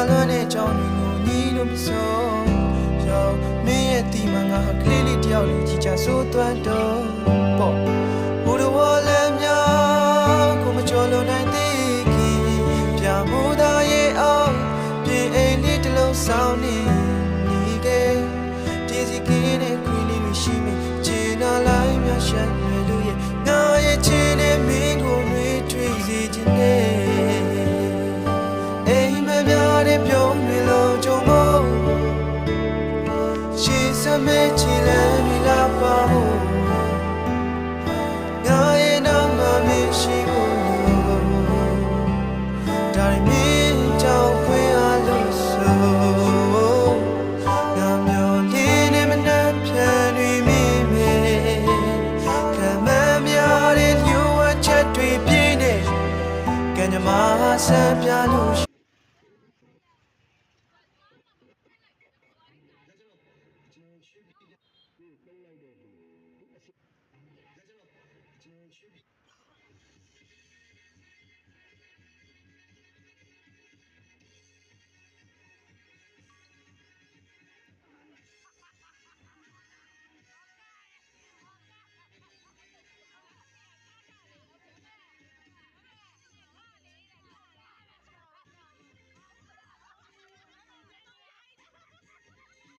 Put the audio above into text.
လွမ်းတဲ့ကြောင်းတွေကိုညီလို့မစိုးရောမင်းရဲ့တီမန်ကကလေးလေးတယောက်လေးကြီးချဆိုးသွမ်းတော့ပေါ့ဘူတော်ဝလည်းများကိုမကြော်လွန်နိုင်သေးခင်ပြမှုသားရဲ့အောင်ပြင်အိမ်လေးတစ်လုံးဆောင်နေခဲ့ဒီစီကင်းတဲ့ခွေးလေးတွေရှိမယ်ခြေနာလိုက်များရှက်ရွယ်လို့ရဲ့ငါရဲ့ချစ်တဲ့မင်းကိုနှွေးထွေးစေခြင်းနဲ့အိမ်မများတဲ့ပြုံးတွေလုံးကြုံမို့ရှေ့စမဲချီလန်းတွေလာပါဖို့ငါရဲ့နာမမရှိဘူးဒါရမင်းကြောင့်ခွင့်အားလို့ဆိုငါမျိုးလေးနဲ့မနှက်ဖြန်တွေမိမေခံမများတဲ့လျှို့ဝှက်ချက်တွေပြည့်နေကံကြမ္မာဆန်းပြလို့